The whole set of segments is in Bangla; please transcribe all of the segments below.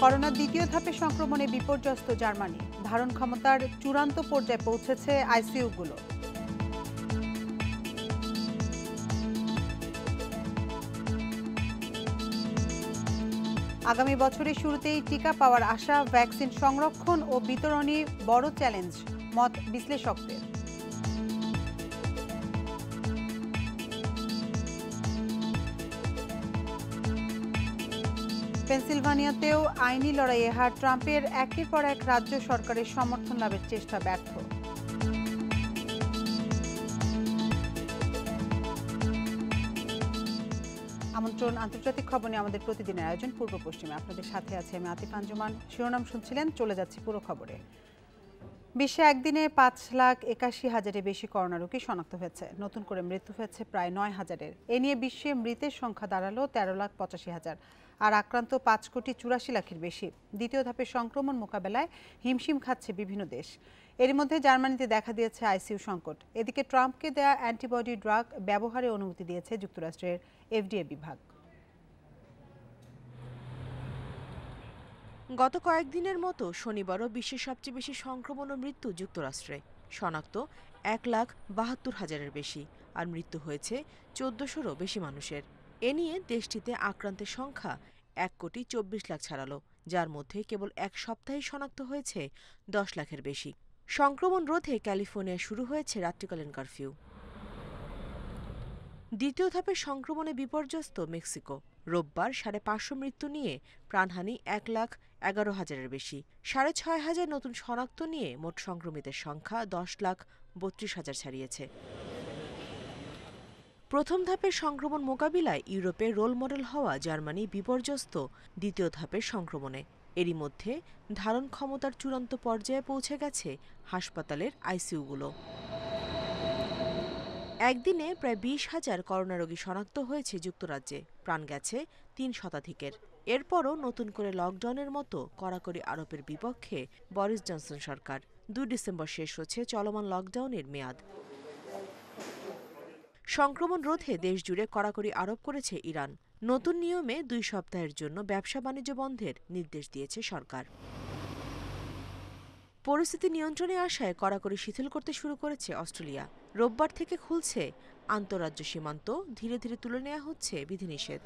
করোনার দ্বিতীয় ধাপে সংক্রমণে বিপর্যস্ত জার্মানি। ধারণ ক্ষমতার চূড়ান্ত পর্যায়ে পৌঁছেছে আইসিইউগুলো। আগামী বছরের শুরুতেই টিকা পাওয়ার আশা। ভ্যাকসিন সংরক্ষণ ও বিতরণী বড় চ্যালেঞ্জ, মত বিশ্লেষকদের। পেনসিলভানিয়াতেও আইনি লড়াইয়ে হার ট্রাম্পের। একের পর এক রাজ্য সরকারের সমর্থন লাভের চেষ্টা ব্যর্থ। আমন্ত্রণ আন্তর্জাতিক খবর নিয়ে আমাদের প্রতিদিনের আয়োজন পূর্ব পশ্চিমে। আপনাদের সাথে আছে আমি আতিফ আঞ্জুমান। শিরোনাম শুনছিলেন, চলে যাচ্ছি পুরো খবরে। বিশ্বে একদিনে 5,81,000-এর বেশি করোনা রোগী শনাক্ত হয়েছে। নতুন করে মৃত্যু হয়েছে প্রায় 9,000-এর। এ নিয়ে বিশ্বে মৃতের সংখ্যা দাঁড়ালো 13,85,000, আর আক্রান্ত 5,84,00,000-এর বেশি। দ্বিতীয় ধাপের সংক্রমণ মোকাবেলায় হিমশিম খাচ্ছে বিভিন্ন দেশ। এর মধ্যে জার্মানিতে দেখা দিয়েছে আইসিইউ সংকট। এদিকে ট্রাম্পকে দেয়া অ্যান্টিবডি ড্রাগ ব্যবহারের অনুমতি দিয়েছে যুক্তরাষ্ট্রের এফডিএ বিভাগ। গত কয়েকদিনের মতো শনিবারও বিশ্বের সবচেয়ে বেশি সংক্রমণ ও মৃত্যু যুক্তরাষ্ট্রে। শনাক্ত 1,72,000-এর বেশি, আর মৃত্যু হয়েছে 1,400-রও বেশি মানুষের। এ নিয়ে দেশটিতে আক্রান্তের সংখ্যা 1,24,00,000 ছাড়ালো, যার মধ্যে কেবল এক সপ্তাহেই শনাক্ত হয়েছে 10 লাখের বেশি। সংক্রমণ রোধে ক্যালিফোর্নিয়ায় শুরু হয়েছে রাত্রিকালীন কারফিউ। দ্বিতীয় ধাপের সংক্রমণে বিপর্যস্ত মেক্সিকো। রোববার 550 মৃত্যু নিয়ে প্রাণহানি 1,11,000-এর বেশি। 6,500 নতুন শনাক্ত নিয়ে মোট সংক্রমিতের সংখ্যা 10,32,000 ছাড়িয়েছে। প্রথম ধাপের সংক্রমণ মোকাবিলায় ইউরোপে রোল মডেল হওয়া জার্মানি বিপর্যস্ত দ্বিতীয় ধাপের সংক্রমণে। এরই মধ্যে ধারণ ক্ষমতার চূড়ান্ত পর্যায়ে পৌঁছে গেছে হাসপাতালের আইসিইউগুলো। একদিনে প্রায় 20,000 করোনা রোগী শনাক্ত হয়েছে যুক্তরাজ্যে। প্রাণ গেছে 3 শতাধিকের। এরপরও নতুন করে লকডাউনের মতো কড়াকড়ি আরোপের বিপক্ষে বরিস জনসন সরকার। 2 ডিসেম্বর শেষ হচ্ছে চলমান লকডাউনের মেয়াদ। সংক্রমণ রোধে দেশজুড়ে কড়াকড়ি আরোপ করেছে ইরান। নতুন নিয়মে 2 সপ্তাহের জন্য ব্যবসা বাণিজ্য বন্ধের নির্দেশ দিয়েছে সরকার। পরিস্থিতি নিয়ন্ত্রণে আসায় কড়াকড়ি শিথিল করতে শুরু করেছে অস্ট্রেলিয়া। রোববার থেকে খুলছে আন্তঃরাজ্য সীমান্ত, ধীরে ধীরে তুলে নেওয়া হচ্ছে বিধিনিষেধ।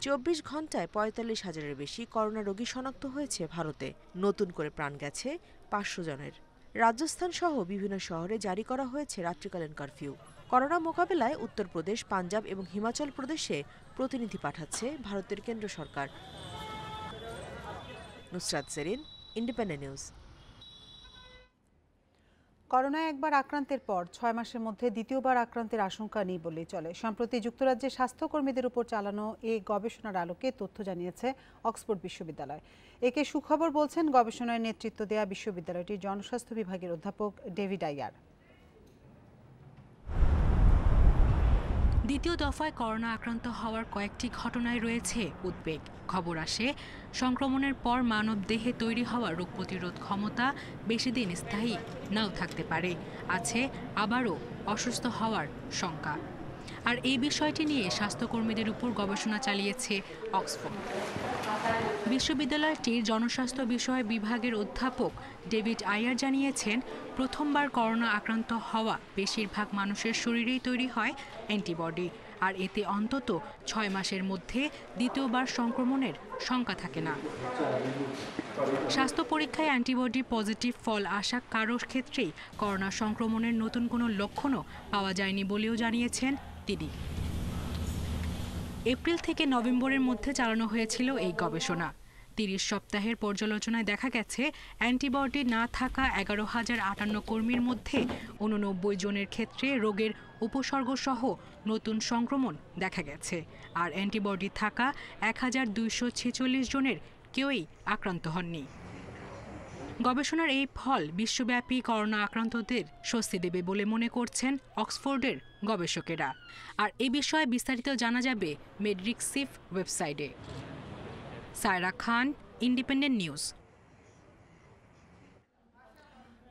24 ঘন্টায় 45,000-এর বেশি করোনা রোগী শনাক্ত হয়েছে ভারতে। নতুন করে প্রাণ গেছে 500 জনের। রাজস্থান সহ বিভিন্ন শহরে জারি করা হয়েছে রাত্রিকালীন কারফিউ। করোনা মোকাবেলায় উত্তরপ্রদেশ, পাঞ্জাব এবং হিমাচল প্রদেশে প্রতিনিধি পাঠাচ্ছে ভারতের কেন্দ্র সরকার। Nusrat Serin, Independent News. করোনায় একবার আক্রান্তের পর 6 মাসের মধ্যে দ্বিতীয়বার আক্রান্তের আশঙ্কা নেই বলেই চলে। সম্প্রতি যুক্তরাজ্যের স্বাস্থ্যকর্মীদের উপর চালানো এই গবেষণার আলোকে তথ্য জানিয়েছে অক্সফোর্ড বিশ্ববিদ্যালয়। একে সুখবর বলছেন গবেষণায় নেতৃত্ব দেয়া বিশ্ববিদ্যালয়টির জনস্বাস্থ্য বিভাগের অধ্যাপক ডেভিড আয়ার। দ্বিতীয় দফায় করোনা আক্রান্ত হওয়ার কয়েকটি ঘটনায় রয়েছে উদ্বেগ। খবর আসে সংক্রমণের পর মানব দেহে তৈরি হওয়া রোগ প্রতিরোধ ক্ষমতা বেশি দিন স্থায়ী নাও থাকতে পারে। আছে আবারও অসুস্থ হওয়ার শঙ্কা। আর এই বিষয়টি নিয়ে স্বাস্থ্যকর্মীদের উপর গবেষণা চালিয়েছে অক্সফোর্ড বিশ্ববিদ্যালয়টির জনস্বাস্থ্য বিষয় বিভাগের অধ্যাপক ডেভিড আয়ার জানিয়েছেন, প্রথমবার করোনা আক্রান্ত হওয়া বেশিরভাগ মানুষের শরীরেই তৈরি হয় অ্যান্টিবডি, আর এতে অন্তত 6 মাসের মধ্যে দ্বিতীয়বার সংক্রমণের শঙ্কা থাকে না। স্বাস্থ্য পরীক্ষায় অ্যান্টিবডি পজিটিভ ফল আসা কারোর ক্ষেত্রেই করোনা সংক্রমণের নতুন কোনো লক্ষণও পাওয়া যায়নি বলেও জানিয়েছেন তিনি। এপ্রিল থেকে নভেম্বরের মধ্যে চালানো হয়েছিল এই গবেষণা। 30 সপ্তাহের পর্যালোচনায় দেখা গেছে অ্যান্টিবডি না থাকা 11,058 কর্মীর মধ্যে 89 জনের ক্ষেত্রে রোগের উপসর্গসহ নতুন সংক্রমণ দেখা গেছে, আর অ্যান্টিবডি থাকা 1,246 জনের কেউই আক্রান্ত হননি। গবেষণার এই ফল বিশ্বব্যাপী করোনা আক্রান্তদের স্বস্তি দেবে বলে মনে করছেন অক্সফোর্ডের গবেষকেরা। আর এ বিষয়ে বিস্তারিত জানা যাবে মেডরিক্সিফ ওয়েবসাইটে। সায়রা খান, ইন্ডিপেন্ডেন্ট নিউজ।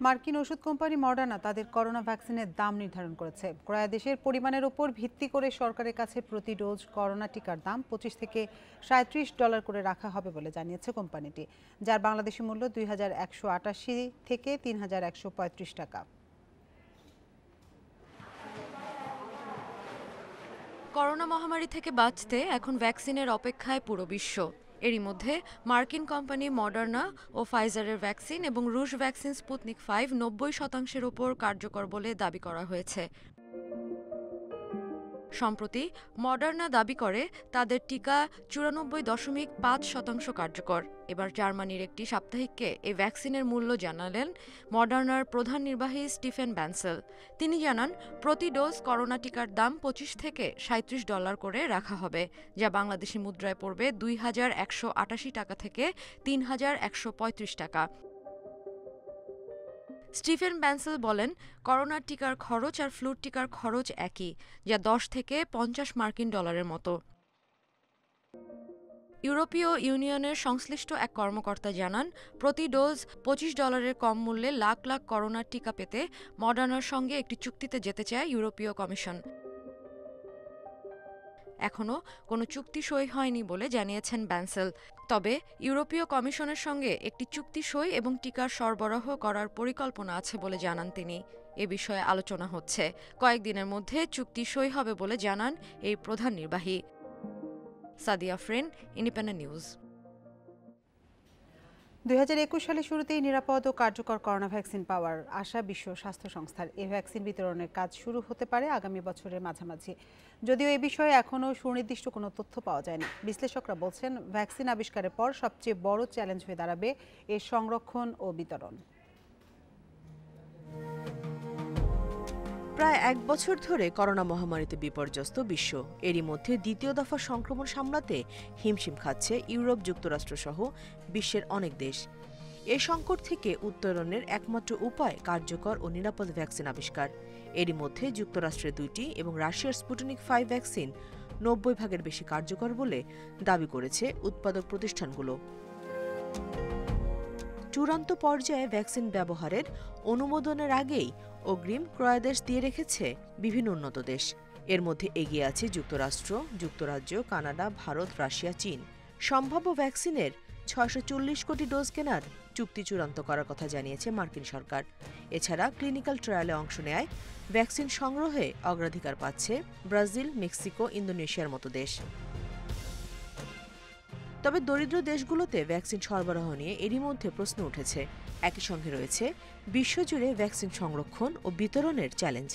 মার্কিন ওষুধ কোম্পানি মডার্না তাদের করোনা ভ্যাকসিনের দাম নির্ধারণ করেছে। ক্রয়াদেশের পরিমাণের উপর ভিত্তি করে সরকারের কাছে প্রতি ডোজ করোনা টিকার দাম $25 থেকে $37 করে রাখা হবে বলে জানিয়েছে কোম্পানিটি, যার বাংলাদেশি মূল্য 2188 থেকে 3135 টাকা। করোনা মহামারী থেকে বাঁচতে এখন ভ্যাকসিনের অপেক্ষায় পুরো বিশ্ব। এরই মধ্যে মার্কিন কোম্পানি মডার্না ও ফাইজারের ভ্যাকসিন এবং রুশ ভ্যাকসিন স্পুতনিক 5 90% ওপর কার্যকর বলে দাবি করা হয়েছে। সম্প্রতি মডার্না দাবি করে তাদের টিকা 94.5% কার্যকর। এবার জার্মানির একটি সাপ্তাহিককে এই ভ্যাকসিনের মূল্য জানালেন মডার্নার প্রধান নির্বাহী স্টিফেন ব্যানসেল। তিনি জানান, প্রতি ডোজ করোনা টিকার দাম $25 থেকে $37 করে রাখা হবে, যা বাংলাদেশি মুদ্রায় পড়বে 2188 টাকা থেকে 3135 টাকা। স্টিফেন ব্যানসেল বলেন, করোনার টিকার খরচ আর ফ্লুর টিকার খরচ একই, যা $10 থেকে $50 মতো। ইউরোপীয় ইউনিয়নের সংশ্লিষ্ট এক কর্মকর্তা জানান, প্রতি ডোজ $25 কম মূল্যে লাখ লাখ করোনার টিকা পেতে মডার্নার সঙ্গে একটি চুক্তিতে যেতে চায় ইউরোপীয় কমিশন। এখনও কোনো চুক্তি সই হয়নি বলে জানিয়েছেন ব্যানসেল। তবে ইউরোপীয় কমিশনের সঙ্গে একটি চুক্তি সই এবং টিকার সরবরাহ করার পরিকল্পনা আছে বলে জানান তিনি। এ বিষয়ে আলোচনা হচ্ছে। কয়েকদিনের মধ্যে চুক্তি সই হবে বলে জানান এই প্রধান নির্বাহী। Sadia Afrin, independent news. 2021 সালের শুরুতেই নিরাপদ ও কার্যকর করোনা ভ্যাকসিন পাওয়ার আশা বিশ্ব স্বাস্থ্য সংস্থার। এই ভ্যাকসিন বিতরণের কাজ শুরু হতে পারে আগামী বছরের মাঝামাঝি, যদিও এ বিষয়ে এখনও সুনির্দিষ্ট কোনো তথ্য পাওয়া যায়নি। বিশ্লেষকরা বলছেন, ভ্যাকসিন আবিষ্কারের পর সবচেয়ে বড় চ্যালেঞ্জ হয়ে দাঁড়াবে এর সংরক্ষণ ও বিতরণ। প্রায় 1 বছর ধরে করোনা মহামারীতে বিপর্যস্ত বিশ্ব। এরই মধ্যে দ্বিতীয় দফা সংক্রমণ সামলাতে হিমশিম খাচ্ছে ইউরোপ, যুক্তরাষ্ট্র সহ বিশ্বের অনেক দেশ। এ সংকট থেকে উত্তরণের একমাত্র উপায় কার্যকর ও নিরাপদ ভ্যাকসিন আবিষ্কার। এরই মধ্যে যুক্তরাষ্ট্রের 2টি এবং রাশিয়ার স্পুটনিক 5 ভ্যাকসিন 90 ভাগের বেশি কার্যকর বলে দাবি করেছে উৎপাদক প্রতিষ্ঠানগুলো। চূড়ান্ত পর্যায়ে ভ্যাকসিন ব্যবহারের অনুমোদনের আগেই অগ্রিম ক্রয়াদেশ দিয়ে রেখেছে বিভিন্ন উন্নত দেশ। এর মধ্যে এগিয়ে আছে যুক্তরাষ্ট্র, যুক্তরাজ্য, কানাডা, ভারত, রাশিয়া, চীন। সম্ভাব্য ভ্যাকসিনের 640 কোটি ডোজ কেনার চুক্তি চূড়ান্ত করার কথা জানিয়েছে মার্কিন সরকার। এছাড়া ক্লিনিক্যাল ট্রায়ালে অংশ নেয় ভ্যাকসিন সংগ্রহে অগ্রাধিকার পাচ্ছে ব্রাজিল, মেক্সিকো, ইন্দোনেশিয়ার মতো দেশ। তবে দরিদ্র দেশগুলোতে ভ্যাকসিন সরবরাহ নিয়ে এরই মধ্যে প্রশ্ন উঠেছে। একই সঙ্গে রয়েছে বিশ্বজুড়ে ভ্যাকসিন সংরক্ষণ ও বিতরণের চ্যালেঞ্জ।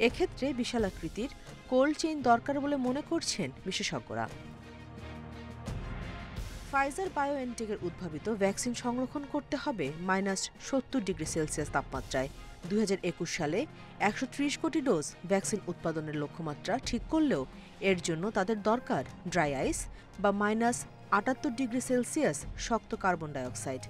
এক্ষেত্রে বিশালাকৃতির কোল্ড চেইন দরকার বলে মনে করছেন বিশেষজ্ঞরা। ফাইজার বায়োএনটেকের উদ্ভাবিত ভ্যাকসিন সংরক্ষণ করতে হবে -70°C তাপমাত্রায়। 2021 সালে 130 কোটি ডোজ ভ্যাকসিন উৎপাদনের লক্ষ্যমাত্রা ঠিক করলেও এর জন্য তাদের দরকার ড্রাই আইস বা -78°C শক্ত carbon dioxide.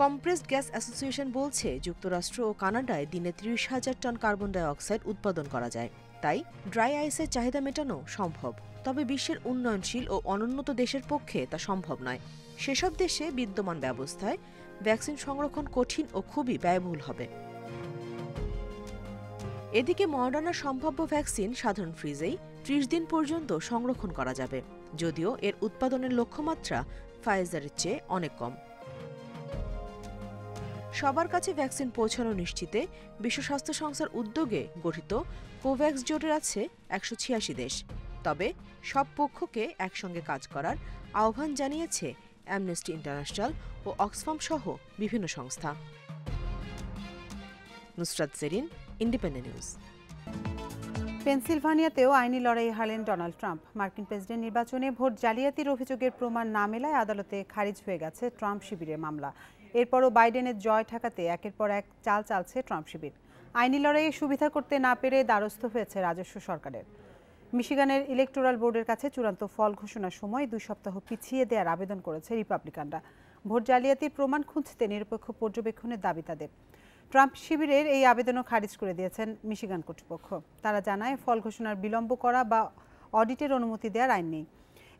Compressed gas association বলছে, যুক্তরাষ্ট্র ও কানাডায় দিনে 30,000 টন কার্বন ডাইঅক্সাইড উৎপাদন করা যায়। তাই ড্রাই আইসের চাহিদা মেটানো সম্ভব। তবে বিশ্বের উন্নয়নশীল ও অনুন্নত দেশের পক্ষে তা সম্ভব নয়। সেসব দেশে বিদ্যমান ব্যবস্থায় ভ্যাকসিন সংরক্ষণ কঠিন ও খুবই ব্যয়বহুল হবে। এদিকে মডার্নার সম্ভাব্য ভ্যাকসিন সাধারণ ফ্রিজেই 30 দিন পর্যন্ত সংরক্ষণ করা যাবে, যদিও এর উৎপাদনের লক্ষ্যমাত্রা ফাইজারের চেয়ে অনেক কম। সবার কাছে ভ্যাকসিন পৌঁছানো নিশ্চিতে বিশ্ব স্বাস্থ্য সংস্থার উদ্যোগে গঠিত কোভ্যাক্স জোটের আছে 186 দেশ। তবে সব পক্ষকে একসঙ্গে কাজ করার আহ্বান জানিয়েছে অ্যামনেস্টি ইন্টারন্যাশনাল ও অক্সফাম সহ বিভিন্ন সংস্থা। Nusrat Jerin, Independent News. পেনসিলভানিয়াতেও আইনি লড়াই হারলেন ডোনাল্ড ট্রাম্প। মার্কিন প্রেসিডেন্ট নির্বাচনে ভোট জালিয়াতির অভিযোগের প্রমাণ না মেলায় আদালতে খারিজ হয়ে গেছে ট্রাম্প শিবিরের মামলা। এরপরও বাইডেনের জয় ঠেকাতে একের পর এক চাল চালছে ট্রাম্প শিবির। আইনি লড়াইয়ে সুবিধা করতে না পেরে দ্বারস্থ হয়েছে রাজস্ব সরকারের। মিশিগানের ইলেকটোরাল বোর্ডের কাছে চূড়ান্ত ফল ঘোষণার সময় 2 সপ্তাহ পিছিয়ে দেওয়ার আবেদন করেছে রিপাবলিকানরা। ভোট জালিয়াতির প্রমাণ খুঁজতে নিরপেক্ষ পর্যবেক্ষণের দাবি তাদের। ট্রাম্প শিবিরের এই আবেদনও খারিজ করে দিয়েছেন মিশিগান কর্তৃপক্ষ। তারা জানায়, ফল ঘোষণার বিলম্ব করা বা অডিটের অনুমতি দেওয়ার আইন নেই।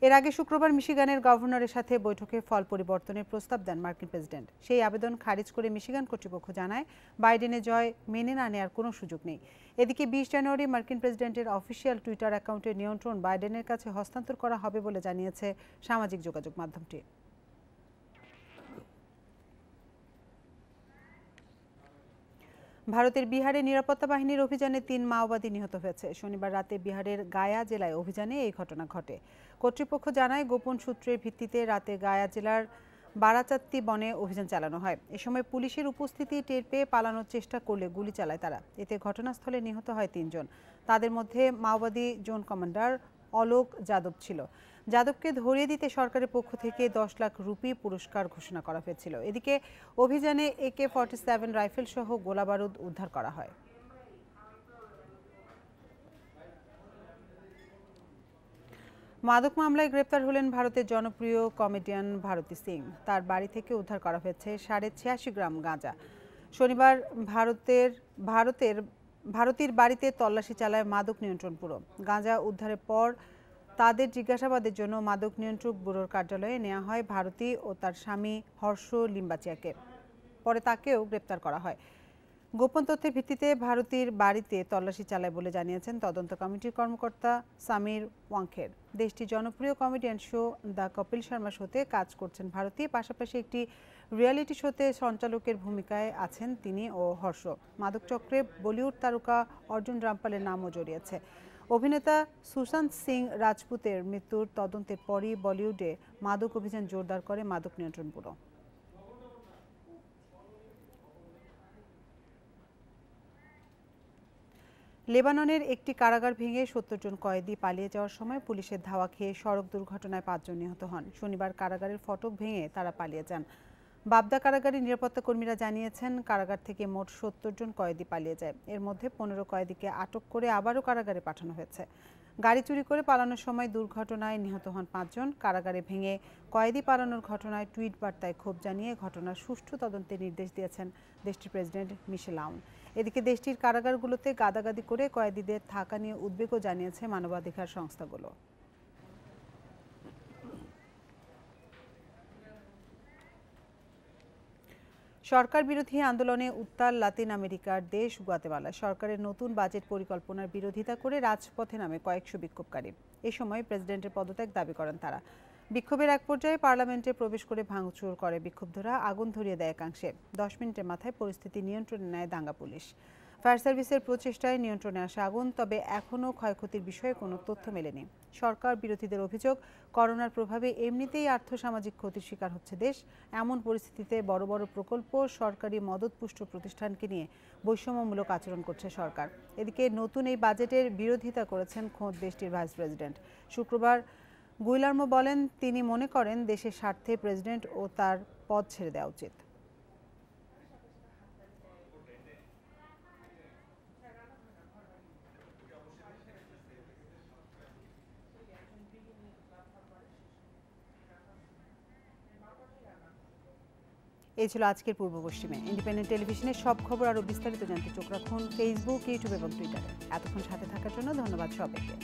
এর আগে শুক্রবার মিশিগানের গভর্নরের সাথে বৈঠকে ফল পরিবর্তনের প্রস্তাব দেন মার্কিন প্রেসিডেন্ট। সেই আবেদন খারিজ করে মিশিগান কর্তৃপক্ষ জানায় বাইডেনের জয় মেনে না নেওয়ার কোনো সুযোগ নেই। এদিকে 20 জানুয়ারি মার্কিন প্রেসিডেন্টের অফিসিয়াল টুইটার অ্যাকাউন্টের নিয়ন্ত্রণ বাইডেনের কাছে হস্তান্তর করা হবে বলে জানিয়েছে সামাজিক যোগাযোগ মাধ্যমটি। ভারতের বিহারে নিরাপত্তা বাহিনীর অভিযানে 3 মাওবাদী নিহত হয়েছে। শনিবার রাতে বিহারের গায়া জেলায় অভিযানে এই ঘটনা ঘটে। কর্তৃপক্ষ জানায় গোপন সূত্রের ভিত্তিতে রাতে গায়া জেলার বারাচাত্তি বনে অভিযান চালানো হয়। এ সময় পুলিশের উপস্থিতি টের পেয়ে পালানোর চেষ্টা করলে গুলি চালায় তারা। এতে ঘটনাস্থলে নিহত হয় 3 জন। তাদের মধ্যে মাওবাদী জোন কমান্ডার অলোক যাদব ছিল। যাদবকে ধরিয়ে দিতে সরকারের পক্ষ থেকে 10 লাখ রুপি পুরস্কার ঘোষণা করা হয়েছিল। এদিকে অভিযানে AK-47 রাইফেল সহ গোলাবারুদ উদ্ধার করা হয়। মাদক মামলায় গ্রেপ্তার হলেন ভারতের জনপ্রিয় কমেডিয়ান ভারতী সিং। তার বাড়ি থেকে উদ্ধার করা হয়েছে 86.5 গ্রাম গাঁজা। শনিবার ভারতীর বাড়িতে তল্লাশি চালায় মাদক নিয়ন্ত্রণ ব্যুরো। গাঁজা উদ্ধারের পর তাদের জিজ্ঞাসাবাদের জন্য মাদক নিয়ন্ত্রক ব্যুরোর কার্যালয়ে নেওয়া হয় ভারতী ও তার স্বামী হর্ষ লিম্বাচিয়াকে। পরে তাকেও গ্রেপ্তার করা হয়। গোপন তথ্যের ভিত্তিতে ভারতীর বাড়িতে তল্লাশি চালায় বলে জানিয়েছেন তদন্ত কমিটির কর্মকর্তা সামির ওয়াংখের। দেশটির জনপ্রিয় comedian show the Kapil Sharma শোতে কাজ করছেন ভারতী। পাশাপাশি একটি রিয়েলিটি শোতে সঞ্চালকের ভূমিকায় আছেন তিনি ও হর্ষ। মাদক চক্রে বলিউড তারকা অর্জুন রামপালের নামও জড়িয়েছে। অভিনেতা সুশান্ত সিং রাজপুতের মৃত্যুর তদন্তের পরই বলিউডে মাদক অভিযান জোরদার করে মাদক নিয়ন্ত্রণ ব্যুরো। লেবাননের একটি কারাগার ভেঙে 70 জন কয়েদি পালিয়ে যাওয়ার সময় পুলিশের ধাওয়া খেয়ে সড়ক দুর্ঘটনায় 5 জন নিহত হন। শনিবার কারাগারের ফটক ভেঙে তারা পালিয়ে যান। বাবদা কারাগারের নিরাপত্তা কর্মীরা জানিয়েছেন কারাগার থেকে মোট 70 জন কয়েদি পালিয়ে যায়। এর মধ্যে 15 কয়েদিকে আটক করে আবারও কারাগারে পাঠানো হয়েছে। গাড়ি চুরি করে পালানোর সময় দুর্ঘটনায় নিহত হন 5 জন। কারাগারে ভেঙে কয়েদি পালানোর ঘটনায় টুইট বার্তায় ক্ষোভ জানিয়ে ঘটনার সুষ্ঠু তদন্তের নির্দেশ দিয়েছেন দেশটির প্রেসিডেন্ট মিশেল আউন। এদিকে দেশটির কারাগারগুলোতে গাদাগাদি করে কয়েদিদের থাকা নিয়ে উদ্বেগও জানিয়েছে মানবাধিকার সংস্থাগুলো। সরকার বিরোধী আন্দোলনে উত্তাল লাতিন আমেরিকার দেশ গুয়াতেমালা। সরকারের নতুন বাজেট পরিকল্পনার বিরোধিতা করে রাজপথে নামে কয়েকশো বিক্ষোভকারী। এ সময় প্রেসিডেন্টের পদত্যাগ দাবি করেন তারা। বিক্ষোভের এক পর্যায়ে পার্লামেন্টে প্রবেশ করে ভাঙচুর করে বিক্ষুব্ধরা, আগুন ধরিয়ে দেয় একাংশে। 10 মিনিটের মাথায় পরিস্থিতি নিয়ন্ত্রণে নেয় দাঙ্গা পুলিশ। ফায়ার সার্ভিসের প্রচেষ্টায় নিয়ন্ত্রণে আসে আগুন, তবে এখনও ক্ষয়ক্ষতির বিষয়ে কোনো তথ্য মেলেনি। সরকার বিরোধীদের অভিযোগ, করোনার প্রভাবে এমনিতেই আর্থসামাজিক ক্ষতির শিকার হচ্ছে দেশ। এমন পরিস্থিতিতে বড় বড় প্রকল্প, সরকারি মদতপুষ্ট প্রতিষ্ঠানকে নিয়ে বৈষম্যমূলক আচরণ করছে সরকার। এদিকে নতুন এই বাজেটের বিরোধিতা করেছেন খোদ দেশটির ভাইস প্রেসিডেন্ট। শুক্রবার গুইলার্মো বলেন, তিনি মনে করেন দেশের স্বার্থে প্রেসিডেন্ট ও তার পদ ছেড়ে দেওয়া উচিত। এই ছিল আজকের পূর্ব পশ্চিমে। ইন্ডিপেন্ডেন্ট টেলিভিশনের সব খবর আরও বিস্তারিত জানতে চোখ রাখুন ফেসবুক, ইউটিউব এবং টুইটারে। এতক্ষণ সাথে থাকার জন্য ধন্যবাদ সবাইকে।